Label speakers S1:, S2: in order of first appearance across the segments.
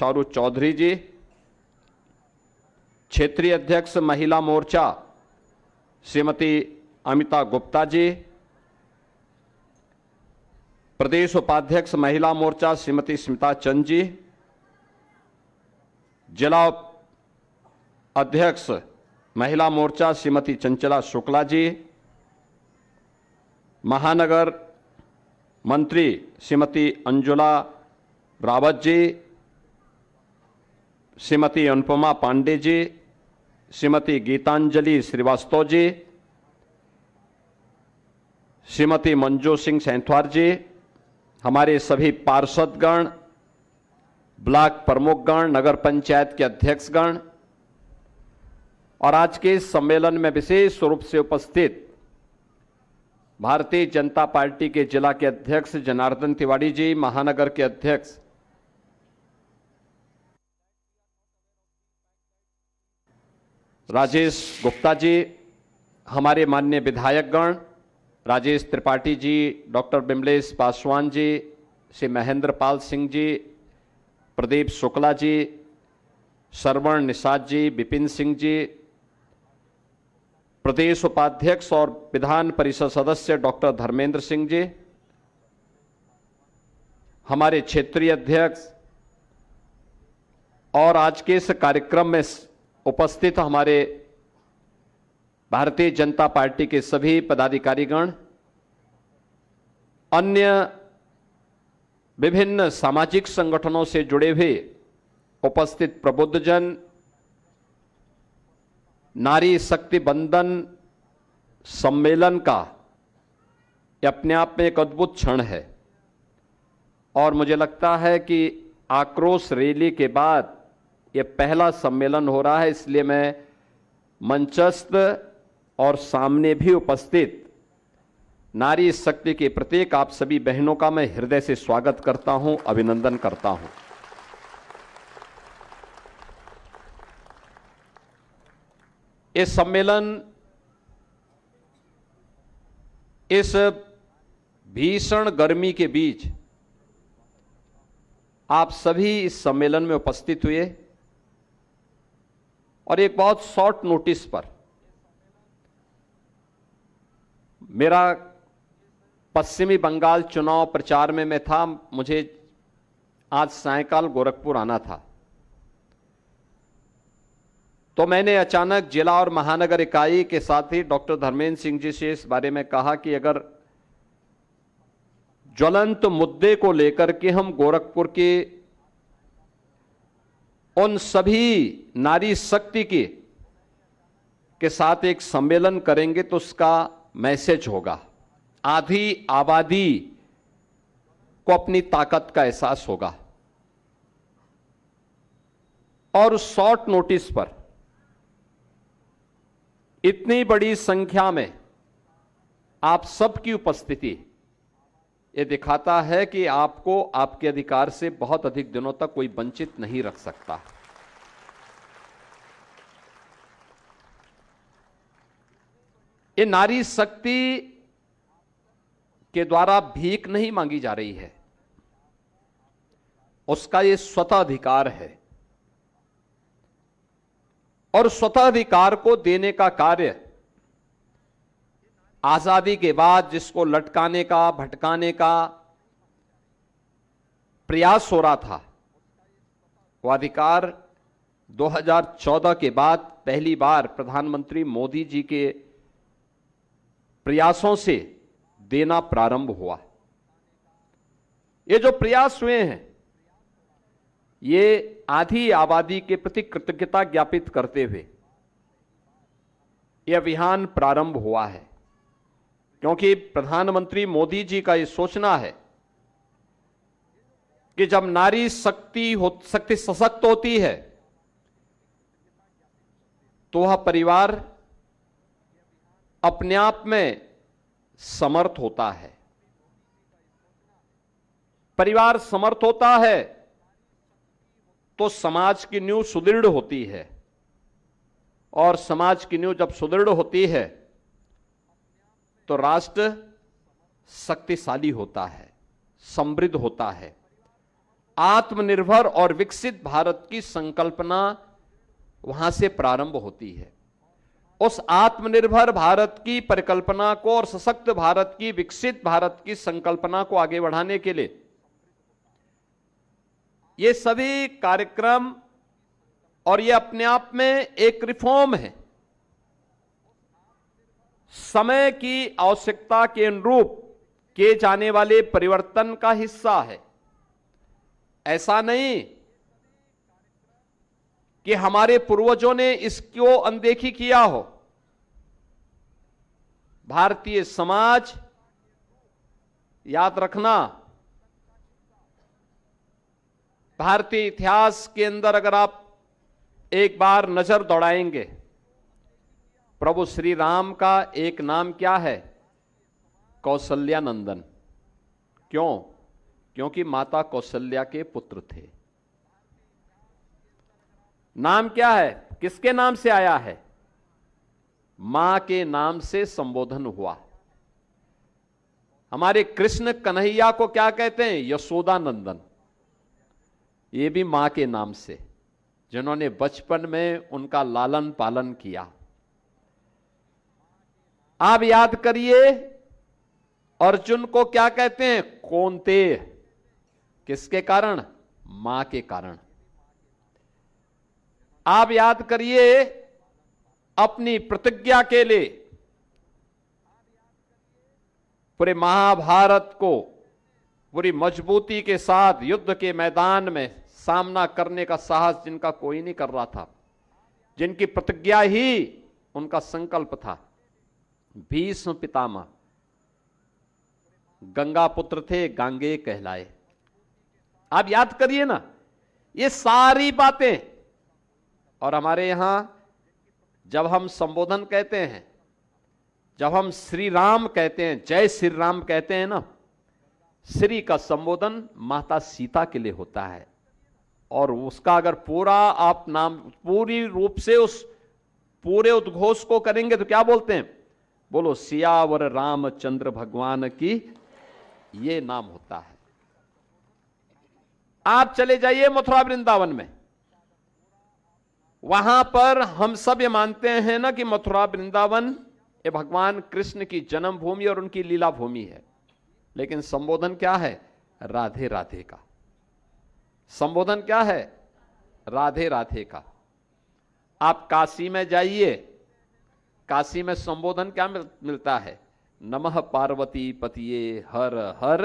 S1: चारू चौधरी जी, क्षेत्रीय अध्यक्ष महिला मोर्चा श्रीमती अमिता गुप्ता जी, प्रदेश उपाध्यक्ष महिला मोर्चा श्रीमती स्मिता चंद जी, जिला अध्यक्ष महिला मोर्चा श्रीमती चंचला शुक्ला जी, महानगर मंत्री श्रीमती अंजुला रावत जी, श्रीमती अनुपमा पांडे जी, श्रीमती गीतांजलि श्रीवास्तव जी, श्रीमती मंजू सिंह सैंथवार जी, हमारे सभी पार्षदगण, ब्लॉक प्रमुखगण, नगर पंचायत के अध्यक्षगण और आज के इस सम्मेलन में विशेष रूप से उपस्थित भारतीय जनता पार्टी के जिला के अध्यक्ष जनार्दन तिवारी जी, महानगर के अध्यक्ष राजेश गुप्ता जी, हमारे माननीय विधायकगण राजेश त्रिपाठी जी, डॉक्टर बिमलेश पासवान जी, श्री महेंद्र पाल सिंह जी, प्रदीप शुक्ला जी, श्रवण निषाद जी, विपिन सिंह जी, प्रदेश उपाध्यक्ष और विधान परिषद सदस्य डॉक्टर धर्मेंद्र सिंह जी, हमारे क्षेत्रीय अध्यक्ष और आज के इस कार्यक्रम में उपस्थित हमारे भारतीय जनता पार्टी के सभी पदाधिकारीगण, अन्य विभिन्न सामाजिक संगठनों से जुड़े हुए उपस्थित प्रबुद्धजन, नारी शक्ति बंधन सम्मेलन का यह अपने आप में एक अद्भुत क्षण है और मुझे लगता है कि आक्रोश रैली के बाद यह पहला सम्मेलन हो रहा है, इसलिए मैं मंचस्थ और सामने भी उपस्थित नारी शक्ति के प्रत्येक आप सभी बहनों का मैं हृदय से स्वागत करता हूं, अभिनंदन करता हूं। इस सम्मेलन, इस भीषण गर्मी के बीच आप सभी इस सम्मेलन में उपस्थित हुए और एक बहुत शॉर्ट नोटिस पर मेरा पश्चिमी बंगाल चुनाव प्रचार में मैं था, मुझे आज सायंकाल गोरखपुर आना था, तो मैंने अचानक जिला और महानगर इकाई के साथ ही डॉक्टर धर्मेंद्र सिंह जी से इस बारे में कहा कि अगर ज्वलंत मुद्दे को लेकर के हम गोरखपुर के उन सभी नारी शक्ति के साथ एक सम्मेलन करेंगे तो उसका मैसेज होगा, आधी आबादी को अपनी ताकत का एहसास होगा। और उस शॉर्ट नोटिस पर इतनी बड़ी संख्या में आप सबकी उपस्थिति ये दिखाता है कि आपको आपके अधिकार से बहुत अधिक दिनों तक कोई वंचित नहीं रख सकता। ये नारी शक्ति के द्वारा भीख नहीं मांगी जा रही है, उसका ये स्वतः अधिकार है और स्वतः अधिकार को देने का कार्य आजादी के बाद जिसको लटकाने का, भटकाने का प्रयास हो रहा था, वो अधिकार 2014 के बाद पहली बार प्रधानमंत्री मोदी जी के प्रयासों से देना प्रारंभ हुआ। ये जो प्रयास हुए हैं, ये आधी आबादी के प्रति कृतज्ञता ज्ञापित करते हुए यह अभियान प्रारंभ हुआ है, क्योंकि प्रधानमंत्री मोदी जी का यह सोचना है कि जब नारी शक्ति सशक्त होती है तो वह परिवार अपने आप में समर्थ होता है। परिवार समर्थ होता है तो समाज की नींव सुदृढ़ होती है और समाज की नींव जब सुदृढ़ होती है तो राष्ट्र शक्तिशाली होता है, समृद्ध होता है। आत्मनिर्भर और विकसित भारत की संकल्पना वहां से प्रारंभ होती है। उस आत्मनिर्भर भारत की परिकल्पना को और सशक्त भारत की, विकसित भारत की संकल्पना को आगे बढ़ाने के लिए ये सभी कार्यक्रम और ये अपने आप में एक रिफॉर्म है, समय की आवश्यकता के अनुरूप किए जाने वाले परिवर्तन का हिस्सा है। ऐसा नहीं कि हमारे पूर्वजों ने इसको अनदेखी किया हो। भारतीय समाज, याद रखना, भारतीय इतिहास के अंदर अगर आप एक बार नजर दौड़ाएंगे, प्रभु श्री राम का एक नाम क्या है? कौशल्यानंदन। क्यों? क्योंकि माता कौशल्या के पुत्र थे। नाम क्या है? किसके नाम से आया है? मां के नाम से संबोधन हुआ। हमारे कृष्ण कन्हैया को क्या कहते हैं? यशोदानंदन। ये भी मां के नाम से, जिन्होंने बचपन में उनका लालन पालन किया। आप याद करिए, अर्जुन को क्या कहते हैं? कौन्तेय। किसके कारण? मां के कारण। आप याद करिए, अपनी प्रतिज्ञा के लिए पूरे महाभारत को पूरी मजबूती के साथ युद्ध के मैदान में सामना करने का साहस जिनका कोई नहीं कर रहा था, जिनकी प्रतिज्ञा ही उनका संकल्प था, भीष्म पितामह, गंगा पुत्र थे, गांगेय कहलाए। आप याद करिए ना ये सारी बातें। और हमारे यहां जब हम संबोधन कहते हैं, जब हम श्री राम कहते हैं, जय श्री राम कहते हैं ना, श्री का संबोधन माता सीता के लिए होता है। और उसका अगर पूरा आप नाम पूरी रूप से उस पूरे उद्घोष को करेंगे तो क्या बोलते हैं? बोलो सियावर रामचंद्र भगवान की, ये नाम होता है। आप चले जाइए मथुरा वृंदावन में, वहां पर हम सब ये मानते हैं ना कि मथुरा वृंदावन ये भगवान कृष्ण की जन्मभूमि और उनकी लीला भूमि है। लेकिन संबोधन क्या है? राधे राधे का। संबोधन क्या है? राधे राधे का। आप काशी में जाइए, काशी में संबोधन क्या मिलता है? नमः पार्वती पतिये हर हर।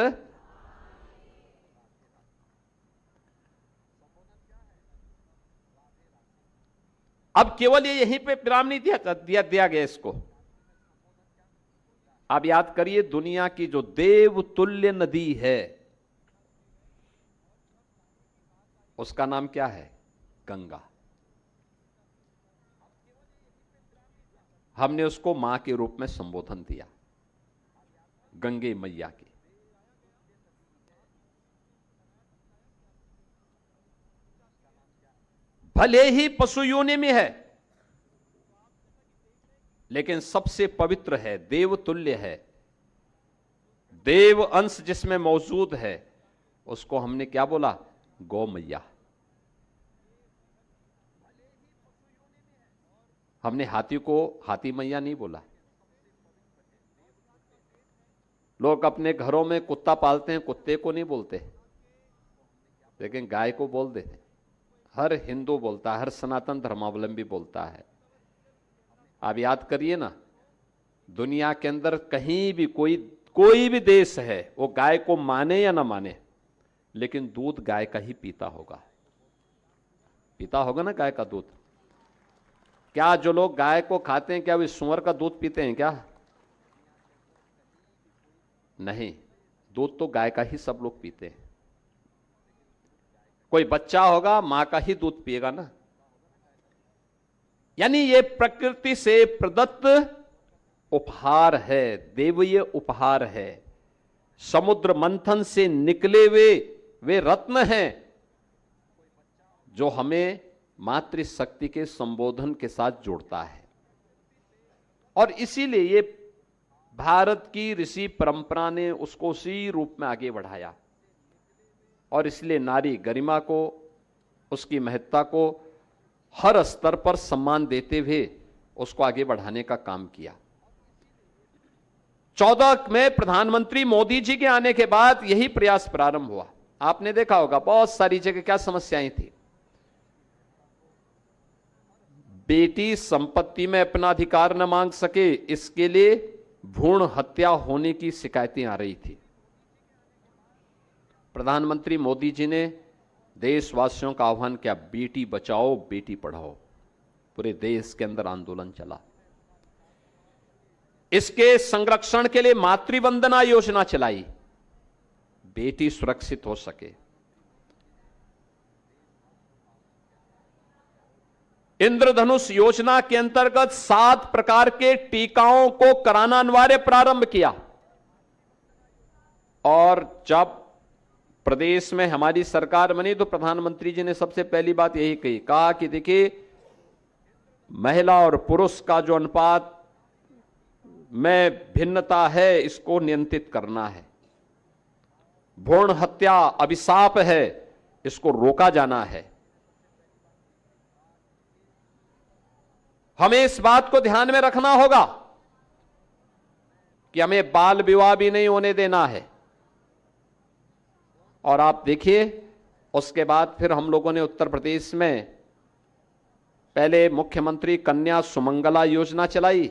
S1: अब केवल ये यहीं पे विराम नहीं दिया गया इसको। आप याद करिए, दुनिया की जो देवतुल्य नदी है उसका नाम क्या है? गंगा। हमने उसको मां के रूप में संबोधन दिया, गंगे मैया की। भले ही पशु योनि में है, लेकिन सबसे पवित्र है, देवतुल्य है, देव अंश जिसमें मौजूद है, उसको हमने क्या बोला? गौ मैया। हमने हाथी को हाथी मैया नहीं बोला। लोग अपने घरों में कुत्ता पालते हैं, कुत्ते को नहीं बोलते, लेकिन गाय को बोल देते। हर हिंदू बोलता है, हर सनातन धर्मावलंबी बोलता है। आप याद करिए ना, दुनिया के अंदर कहीं भी कोई भी देश है, वो गाय को माने या ना माने, लेकिन दूध गाय का ही पीता होगा ना गाय का दूध। क्या जो लोग गाय को खाते हैं, क्या वे सुअर का दूध पीते हैं क्या? नहीं, दूध तो गाय का ही सब लोग पीते हैं। कोई बच्चा होगा, मां का ही दूध पिएगा ना। यानी ये प्रकृति से प्रदत्त उपहार है, देवीय उपहार है। समुद्र मंथन से निकले हुए वे रत्न हैं जो हमें मातृशक्ति के संबोधन के साथ जोड़ता है। और इसीलिए ये भारत की ऋषि परंपरा ने उसको उसी रूप में आगे बढ़ाया। और इसलिए नारी गरिमा को, उसकी महत्ता को हर स्तर पर सम्मान देते हुए उसको आगे बढ़ाने का काम किया। 14 में प्रधानमंत्री मोदी जी के आने के बाद यही प्रयास प्रारंभ हुआ। आपने देखा होगा बहुत सारी जगह क्या समस्याएं थी। बेटी संपत्ति में अपना अधिकार न मांग सके, इसके लिए भ्रूण हत्या होने की शिकायतें आ रही थी। प्रधानमंत्री मोदी जी ने देशवासियों का आह्वान किया, बेटी बचाओ बेटी पढ़ाओ। पूरे देश के अंदर आंदोलन चला। इसके संरक्षण के लिए मातृवंदना योजना चलाई, बेटी सुरक्षित हो सके। इंद्रधनुष योजना के अंतर्गत 7 प्रकार के टीकाओं को कराना अनिवार्य प्रारंभ किया। और जब प्रदेश में हमारी सरकार बनी तो प्रधानमंत्री जी ने सबसे पहली बात यही कही, कहा कि देखिए महिला और पुरुष का जो अनुपात में भिन्नता है इसको नियंत्रित करना है। भ्रूण हत्या अभिशाप है, इसको रोका जाना है। हमें इस बात को ध्यान में रखना होगा कि हमें बाल विवाह भी नहीं होने देना है। और आप देखिए उसके बाद फिर हम लोगों ने उत्तर प्रदेश में पहले मुख्यमंत्री कन्या सुमंगला योजना चलाई।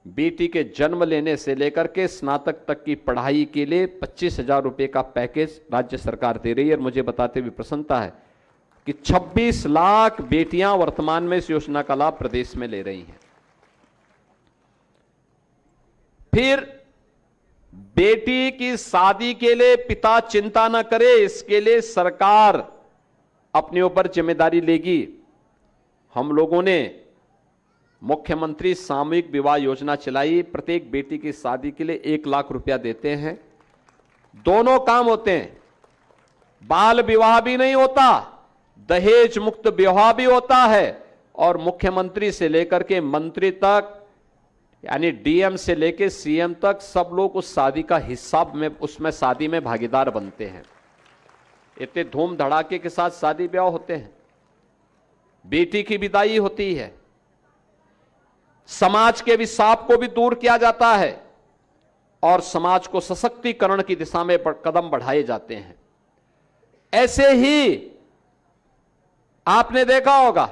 S1: बेटी के जन्म लेने से लेकर के स्नातक तक की पढ़ाई के लिए 25,000 रुपए का पैकेज राज्य सरकार दे रही है। और मुझे बताते हुए प्रसन्नता है कि 26 लाख बेटियां वर्तमान में इस योजना का लाभ प्रदेश में ले रही हैं। फिर बेटी की शादी के लिए पिता चिंता न करे, इसके लिए सरकार अपने ऊपर जिम्मेदारी लेगी। हम लोगों ने मुख्यमंत्री सामूहिक विवाह योजना चलाई। प्रत्येक बेटी की शादी के लिए 1 लाख रुपया देते हैं। दोनों काम होते हैं, बाल विवाह भी नहीं होता, दहेज मुक्त विवाह भी होता है। और मुख्यमंत्री से लेकर के मंत्री तक, यानी डीएम से लेकर सीएम तक सब लोग उस शादी का हिस्सा में, उसमें शादी में भागीदार बनते हैं। इतने धूम धड़ाके के साथ शादी ब्याह होते हैं। बेटी की विदाई होती है, समाज के अभिशाप को भी दूर किया जाता है और समाज को सशक्तिकरण की दिशा में कदम बढ़ाए जाते हैं। ऐसे ही आपने देखा होगा,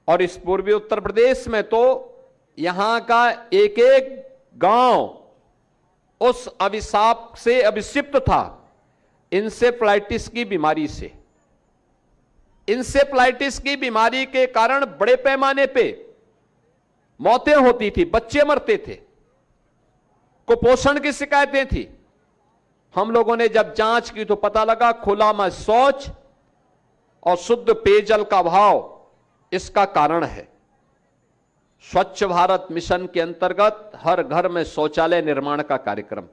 S1: और इस पूर्वी उत्तर प्रदेश में तो यहां का एक एक गांव उस अभिशाप से अभिषिक्त था, इंसेफ्लाइटिस की बीमारी से। इंसेफ्लाइटिस की बीमारी के कारण बड़े पैमाने पे मौतें होती थी, बच्चे मरते थे, कुपोषण की शिकायतें थी। हम लोगों ने जब जांच की तो पता लगा खुला में शौच और शुद्ध पेयजल का अभाव इसका कारण है। स्वच्छ भारत मिशन के अंतर्गत हर घर में शौचालय निर्माण का कार्यक्रम।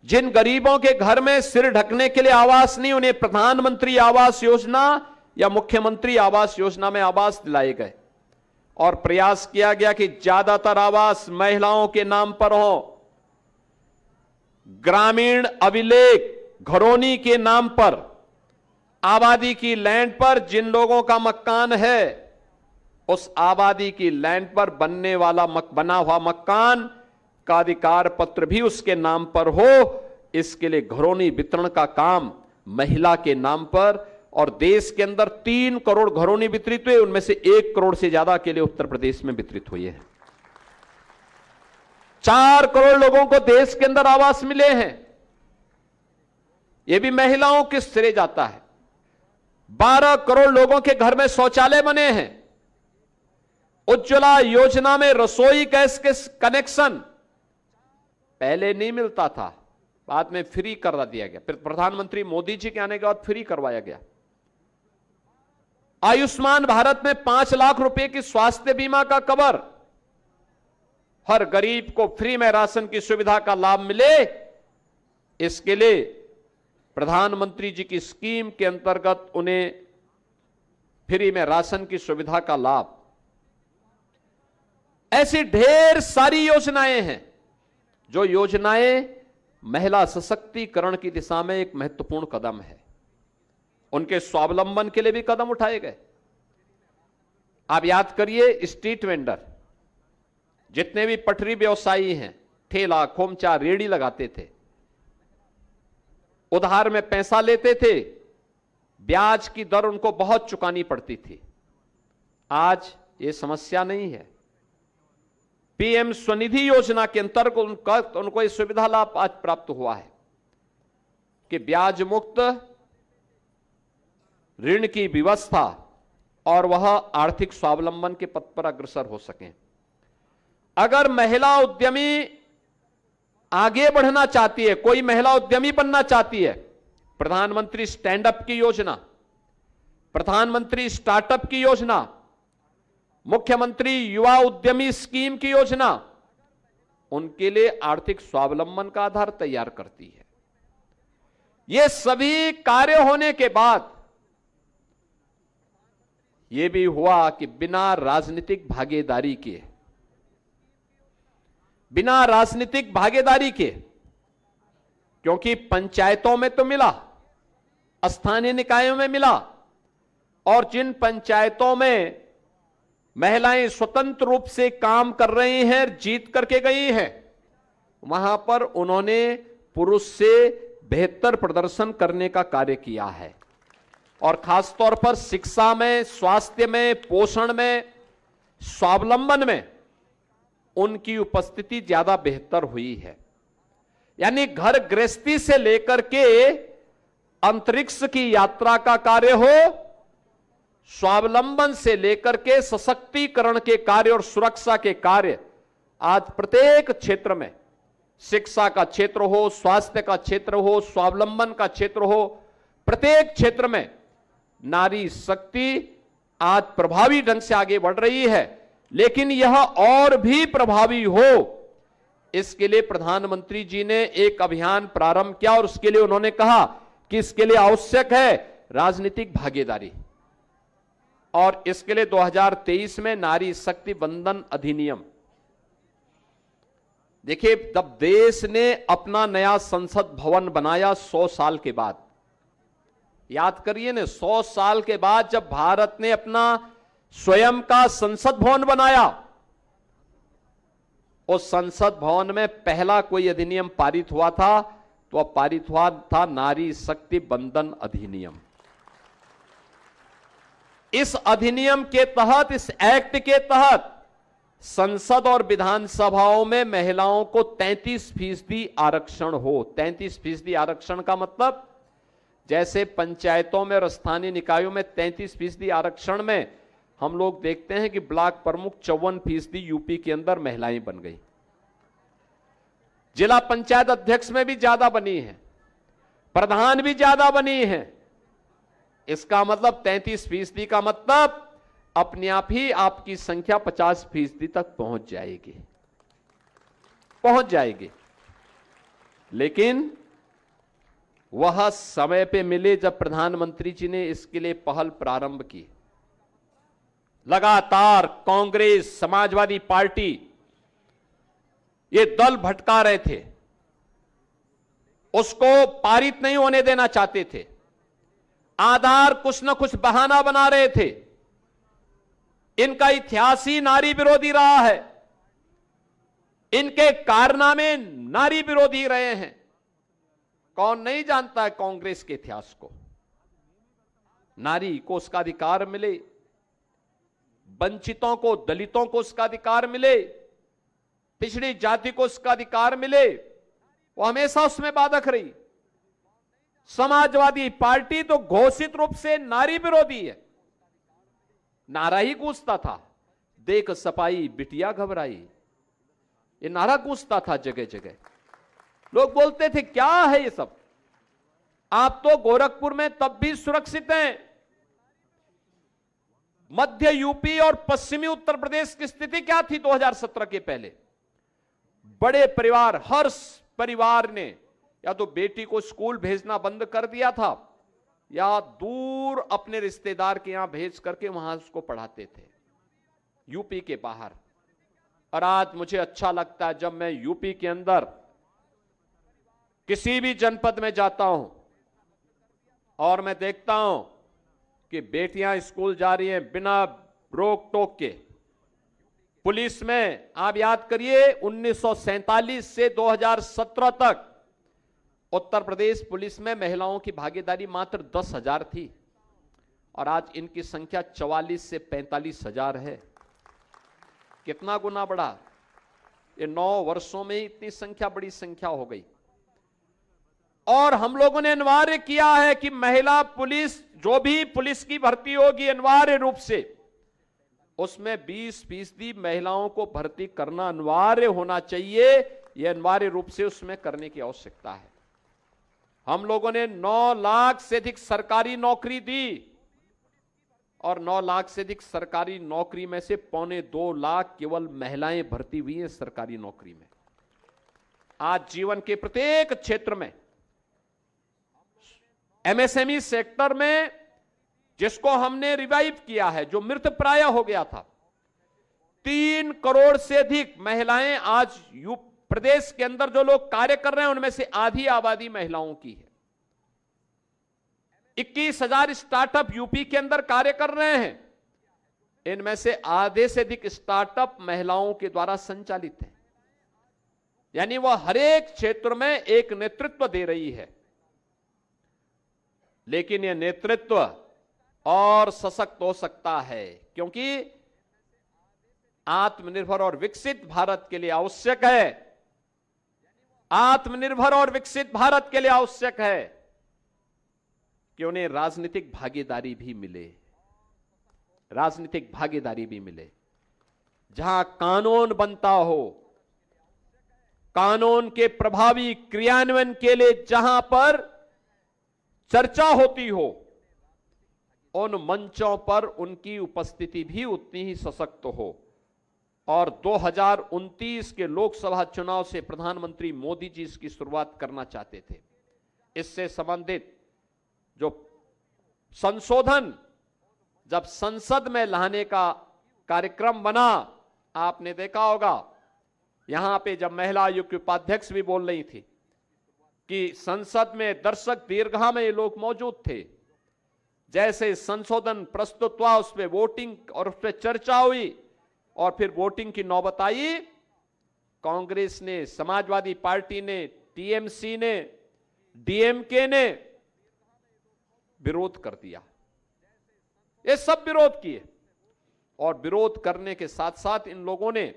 S1: जिन गरीबों के घर में सिर ढकने के लिए आवास नहीं, उन्हें प्रधानमंत्री आवास योजना या मुख्यमंत्री आवास योजना में आवास दिलाए गए। और प्रयास किया गया कि ज्यादातर आवास महिलाओं के नाम पर हो। ग्रामीण अभिलेख घरौनी के नाम पर, आबादी की लैंड पर जिन लोगों का मकान है, उस आबादी की लैंड पर बनने वाला बना हुआ मकान का अधिकार पत्र भी उसके नाम पर हो। इसके लिए घरौनी वितरण का काम महिला के नाम पर, और देश के अंदर 3 करोड़ घरौनी वितरित हुए, उनमें से 1 करोड़ से ज्यादा के लिए उत्तर प्रदेश में वितरित हुई है। 4 करोड़ लोगों को देश के अंदर आवास मिले हैं। यह भी महिलाओं के सिरे जाता है। 12 करोड़ लोगों के घर में शौचालय बने हैं। उज्ज्वला योजना में रसोई गैस के कनेक्शन पहले नहीं मिलता था, बाद में फ्री करा दिया गया। फिर प्रधानमंत्री मोदी जी के आने के बाद फ्री करवाया गया। आयुष्मान भारत में 5 लाख रुपए की स्वास्थ्य बीमा का कवर, हर गरीब को फ्री में राशन की सुविधा का लाभ मिले, इसके लिए प्रधानमंत्री जी की स्कीम के अंतर्गत उन्हें फ्री में राशन की सुविधा का लाभ। ऐसी ढेर सारी योजनाएं हैं, जो योजनाएं महिला सशक्तिकरण की दिशा में एक महत्वपूर्ण कदम है। उनके स्वावलंबन के लिए भी कदम उठाए गए। आप याद करिए, स्ट्रीट वेंडर, जितने भी पटरी व्यवसायी हैं, ठेला खोमचा रेड़ी लगाते थे, उधार में पैसा लेते थे, ब्याज की दर उनको बहुत चुकानी पड़ती थी। आज ये समस्या नहीं है। पीएम स्वनिधि योजना के अंतर्गत उनको ये सुविधा लाभ आज प्राप्त हुआ है कि ब्याज मुक्त ऋण की व्यवस्था और वह आर्थिक स्वावलंबन के पथ पर अग्रसर हो सकें। अगर महिला उद्यमी आगे बढ़ना चाहती है, कोई महिला उद्यमी बनना चाहती है, प्रधानमंत्री स्टैंड अप की योजना, प्रधानमंत्री स्टार्टअप की योजना, मुख्यमंत्री युवा उद्यमी स्कीम की योजना उनके लिए आर्थिक स्वावलंबन का आधार तैयार करती है। ये सभी कार्य होने के बाद यह भी हुआ कि बिना राजनीतिक भागीदारी के, बिना राजनीतिक भागीदारी के, क्योंकि पंचायतों में तो मिला, स्थानीय निकायों में मिला, और जिन पंचायतों में महिलाएं स्वतंत्र रूप से काम कर रही हैं, जीत करके गई हैं, वहां पर उन्होंने पुरुष से बेहतर प्रदर्शन करने का कार्य किया है। और खासतौर पर शिक्षा में, स्वास्थ्य में, पोषण में, स्वावलंबन में उनकी उपस्थिति ज्यादा बेहतर हुई है। यानी घर गृहस्थी से लेकर के अंतरिक्ष की यात्रा का कार्य हो, स्वावलंबन से लेकर के सशक्तिकरण के कार्य और सुरक्षा के कार्य आज प्रत्येक क्षेत्र में, शिक्षा का क्षेत्र हो, स्वास्थ्य का क्षेत्र हो, स्वावलंबन का क्षेत्र हो, प्रत्येक क्षेत्र में नारी शक्ति आज प्रभावी ढंग से आगे बढ़ रही है। लेकिन यह और भी प्रभावी हो, इसके लिए प्रधानमंत्री जी ने एक अभियान प्रारंभ किया और उसके लिए उन्होंने कहा कि इसके लिए आवश्यक है राजनीतिक भागीदारी। और इसके लिए 2023 में नारी शक्ति वंदन अधिनियम, देखिए, जब देश ने अपना नया संसद भवन बनाया 100 साल के बाद, याद करिए ना, 100 साल के बाद जब भारत ने अपना स्वयं का संसद भवन बनाया, उस संसद भवन में पहला कोई अधिनियम पारित हुआ था, तो अब पारित हुआ था नारी शक्ति वंदन अधिनियम। इस अधिनियम के तहत, इस एक्ट के तहत संसद और विधानसभाओं में महिलाओं को 33% आरक्षण हो। 33% आरक्षण का मतलब, जैसे पंचायतों में और स्थानीय निकायों में 33% आरक्षण में हम लोग देखते हैं कि ब्लॉक प्रमुख 54% यूपी के अंदर महिलाएं बन गई, जिला पंचायत अध्यक्ष में भी ज्यादा बनी है, प्रधान भी ज्यादा बनी है। इसका मतलब 33% का मतलब अपने आप ही आपकी संख्या 50% तक पहुंच जाएगी। लेकिन वह समय पे मिले जब प्रधानमंत्री जी ने इसके लिए पहल प्रारंभ की। लगातार कांग्रेस, समाजवादी पार्टी ये दल भटका रहे थे, उसको पारित नहीं होने देना चाहते थे, आधार कुछ न कुछ बहाना बना रहे थे। इनका इतिहास ही नारी विरोधी रहा है, इनके कारनामे नारी विरोधी रहे हैं। कौन नहीं जानता है कांग्रेस के इतिहास को? नारी को उसका अधिकार मिले, वंचितों को, दलितों को उसका अधिकार मिले, पिछड़ी जाति को उसका अधिकार मिले, वो हमेशा उसमें बाधक रही। समाजवादी पार्टी तो घोषित रूप से नारी विरोधी है, नारा ही गूंजता था, देख सपाई बिटिया घबराई, ये नारा गूंजता था जगह जगह। लोग बोलते थे क्या है ये सब, आप तो गोरखपुर में तब भी सुरक्षित हैं। मध्य यूपी और पश्चिमी उत्तर प्रदेश की स्थिति क्या थी 2017 के पहले? बड़े परिवार, हर परिवार ने या तो बेटी को स्कूल भेजना बंद कर दिया था या दूर अपने रिश्तेदार के यहां भेज करके वहां उसको पढ़ाते थे, यूपी के बाहर। और आज मुझे अच्छा लगता है जब मैं यूपी के अंदर किसी भी जनपद में जाता हूं और मैं देखता हूं कि बेटियां स्कूल जा रही हैं बिना रोक टोक के। पुलिस में आप याद करिए 1947 से 2017 तक उत्तर प्रदेश पुलिस में महिलाओं की भागीदारी मात्र 10,000 थी और आज इनकी संख्या 44 से 45,000 है। कितना गुना बढ़ा? ये 9 वर्षों में इतनी संख्या, बड़ी संख्या हो गई। और हम लोगों ने अनिवार्य किया है कि महिला पुलिस, जो भी पुलिस की भर्ती होगी अनिवार्य रूप से उसमें 20% महिलाओं को भर्ती करना अनिवार्य होना चाहिए। यह अनिवार्य रूप से उसमें करने की आवश्यकता है। हम लोगों ने 9 लाख से अधिक सरकारी नौकरी दी और 9 लाख से अधिक सरकारी नौकरी में से 1.25 लाख केवल महिलाएं भर्ती हुई हैं सरकारी नौकरी में। आज जीवन के प्रत्येक क्षेत्र में, एमएसएमई सेक्टर में, जिसको हमने रिवाइव किया है, जो मृत प्राय हो गया था, 3 करोड़ से अधिक महिलाएं आज प्रदेश के अंदर जो लोग कार्य कर रहे हैं उनमें से आधी आबादी महिलाओं की है। 21,000 स्टार्टअप यूपी के अंदर कार्य कर रहे हैं, इनमें से आधे से अधिक स्टार्टअप महिलाओं के द्वारा संचालित है। यानी वह हर एक क्षेत्र में एक नेतृत्व दे रही है। लेकिन यह नेतृत्व और सशक्त हो सकता है, क्योंकि आत्मनिर्भर और विकसित भारत के लिए आवश्यक है, आत्मनिर्भर और विकसित भारत के लिए आवश्यक है कि उन्हें राजनीतिक भागीदारी भी मिले, राजनीतिक भागीदारी भी मिले। जहां कानून बनता हो, कानून के प्रभावी क्रियान्वयन के लिए जहां पर चर्चा होती हो, उन मंचों पर उनकी उपस्थिति भी उतनी ही सशक्त हो। और 2029 के लोकसभा चुनाव से प्रधानमंत्री मोदी जी इसकी शुरुआत करना चाहते थे। इससे संबंधित जो संशोधन जब संसद में लाने का कार्यक्रम बना, आपने देखा होगा यहां पे जब महिला आयोग की उपाध्यक्ष भी बोल रही थी कि संसद में दर्शक दीर्घा में ये लोग मौजूद थे। जैसे संशोधन प्रस्तुत हुआ, उस पर वोटिंग और उस पर चर्चा हुई और फिर वोटिंग की नौबत आई, कांग्रेस ने, समाजवादी पार्टी ने, टीएमसी ने, डीएमके ने विरोध कर दिया। ये सब विरोध किए और विरोध करने के साथ साथ इन लोगों ने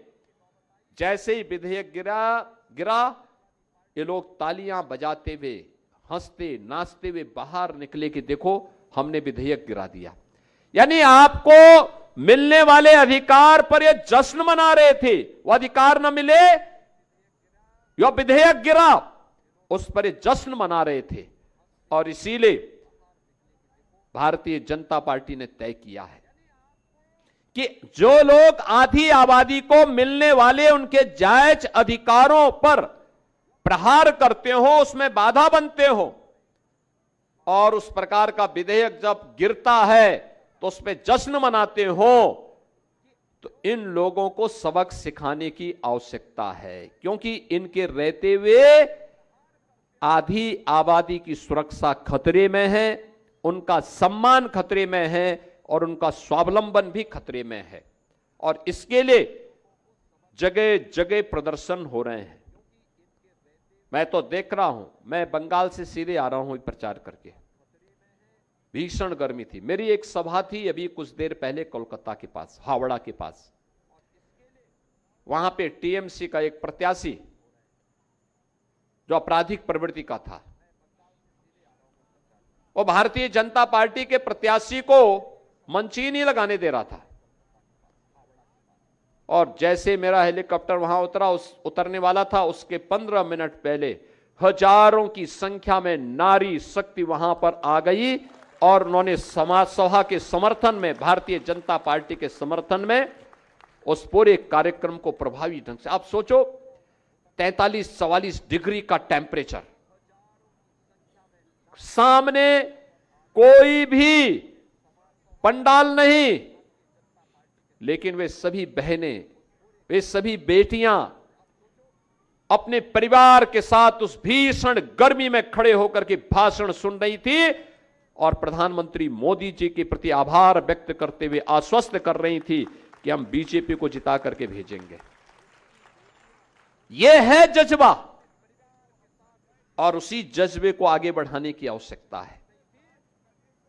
S1: जैसे ही विधेयक गिरा ये लोग तालियां बजाते हुए, हंसते नाचते हुए बाहर निकले कि देखो हमने विधेयक गिरा दिया। यानी आपको मिलने वाले अधिकार पर ये जश्न मना रहे थे। वो अधिकार न मिले, यो विधेयक गिरा, उस पर ये जश्न मना रहे थे। और इसीलिए भारतीय जनता पार्टी ने तय किया है कि जो लोग आधी आबादी को मिलने वाले उनके जायज अधिकारों पर प्रहार करते हो, उसमें बाधा बनते हो, और उस प्रकार का विधेयक जब गिरता है तो उस पर जश्न मनाते हो, तो इन लोगों को सबक सिखाने की आवश्यकता है। क्योंकि इनके रहते हुए आधी आबादी की सुरक्षा खतरे में है, उनका सम्मान खतरे में है और उनका स्वावलंबन भी खतरे में है। और इसके लिए जगह जगह प्रदर्शन हो रहे हैं। मैं तो देख रहा हूं, मैं बंगाल से सीधे आ रहा हूं प्रचार करके। भीषण गर्मी थी। मेरी एक सभा थी अभी कुछ देर पहले कोलकाता के पास, हावड़ा के पास। वहां पे टीएमसी का एक प्रत्याशी जो आपराधिक प्रवृत्ति का था, वो भारतीय जनता पार्टी के प्रत्याशी को मंच ही नहीं लगाने दे रहा था। और जैसे मेरा हेलीकॉप्टर वहां उतरने वाला था, उसके 15 मिनट पहले हजारों की संख्या में नारी शक्ति वहां पर आ गई और उन्होंने समाज सभा के समर्थन में, भारतीय जनता पार्टी के समर्थन में उस पूरे कार्यक्रम को प्रभावी ढंग से, आप सोचो 43-44 डिग्री का टेम्परेचर, सामने कोई भी पंडाल नहीं, लेकिन वे सभी बहनें, वे सभी बेटियां अपने परिवार के साथ उस भीषण गर्मी में खड़े होकर के भाषण सुन रही थी और प्रधानमंत्री मोदी जी के प्रति आभार व्यक्त करते हुए आश्वस्त कर रही थी कि हम बीजेपी को जिता करके भेजेंगे। यह है जज्बा और उसी जज्बे को आगे बढ़ाने की आवश्यकता है।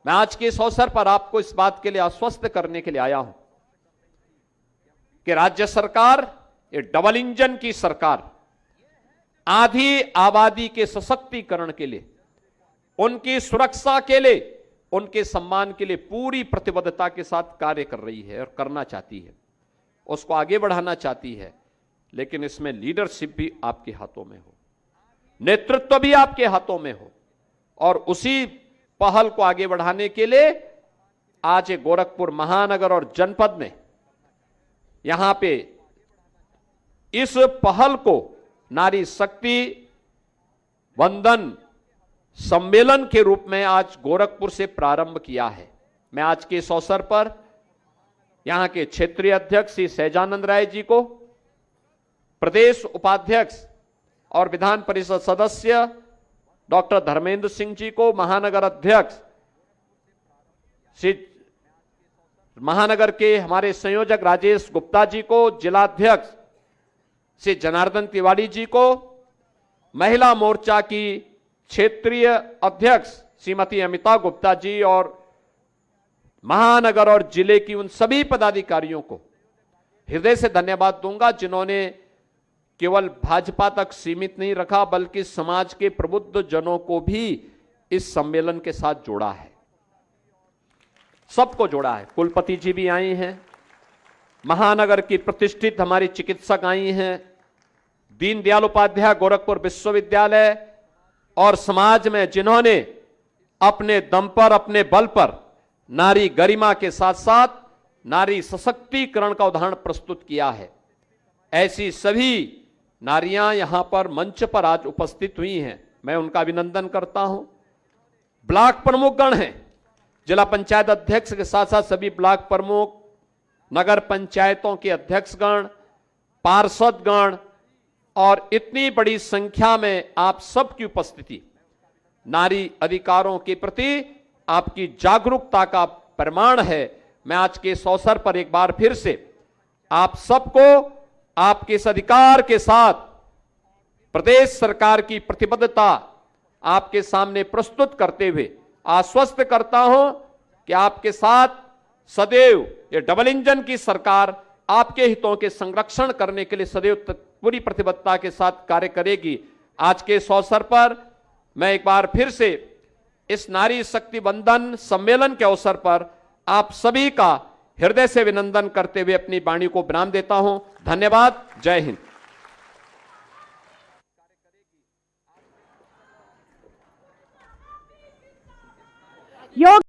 S1: मैं आज के इस अवसर पर आपको इस बात के लिए आश्वस्त करने के लिए आया हूं कि राज्य सरकार, ये डबल इंजन की सरकार, आधी आबादी के सशक्तिकरण के लिए, उनकी सुरक्षा के लिए, उनके सम्मान के लिए पूरी प्रतिबद्धता के साथ कार्य कर रही है और करना चाहती है, उसको आगे बढ़ाना चाहती है। लेकिन इसमें लीडरशिप भी आपके हाथों में हो, नेतृत्व भी आपके हाथों में हो और उसी पहल को आगे बढ़ाने के लिए आज गोरखपुर महानगर और जनपद में यहां पे इस पहल को नारी शक्ति वंदन सम्मेलन के रूप में आज गोरखपुर से प्रारंभ किया है। मैं आज के इस अवसर पर यहां के क्षेत्रीय अध्यक्ष श्री सहजानंद राय जी को, प्रदेश उपाध्यक्ष और विधान परिषद सदस्य डॉक्टर धर्मेंद्र सिंह जी को, महानगर अध्यक्ष श्री महानगर के हमारे संयोजक राजेश गुप्ता जी को, जिलाध्यक्ष श्री जनार्दन तिवारी जी को, महिला मोर्चा की क्षेत्रीय अध्यक्ष श्रीमती अमिता गुप्ता जी और महानगर और जिले की उन सभी पदाधिकारियों को हृदय से धन्यवाद दूंगा जिन्होंने केवल भाजपा तक सीमित नहीं रखा बल्कि समाज के प्रबुद्ध जनों को भी इस सम्मेलन के साथ जोड़ा है, सबको जोड़ा है। कुलपति जी भी आई हैं, महानगर की प्रतिष्ठित हमारी चिकित्सक आई हैं, दीनदयाल उपाध्याय गोरखपुर विश्वविद्यालय और समाज में जिन्होंने अपने दम पर, अपने बल पर नारी गरिमा के साथ साथ नारी सशक्तिकरण का उदाहरण प्रस्तुत किया है, ऐसी सभी नारियां यहां पर मंच पर आज उपस्थित हुई हैं। मैं उनका अभिनंदन करता हूं। ब्लॉक प्रमुखगण हैं, जिला पंचायत अध्यक्ष के साथ साथ सभी ब्लॉक प्रमुख, नगर पंचायतों के अध्यक्षगण, पार्षदगण और इतनी बड़ी संख्या में आप सबकी उपस्थिति नारी अधिकारों के प्रति आपकी जागरूकता का प्रमाण है। मैं आज के इस अवसर पर एक बार फिर से आप सबको आपके इस अधिकार के साथ प्रदेश सरकार की प्रतिबद्धता आपके सामने प्रस्तुत करते हुए आश्वस्त करता हूं कि आपके साथ सदैव ये डबल इंजन की सरकार आपके हितों के संरक्षण करने के लिए सदैव पूरी प्रतिबद्धता के साथ कार्य करेगी। आज के इस अवसर पर मैं एक बार फिर से इस नारी शक्ति वंदन सम्मेलन के अवसर पर आप सभी का हृदय से अभिनंदन करते हुए अपनी वाणी को विराम देता हूं। धन्यवाद। जय हिंद।
S2: योग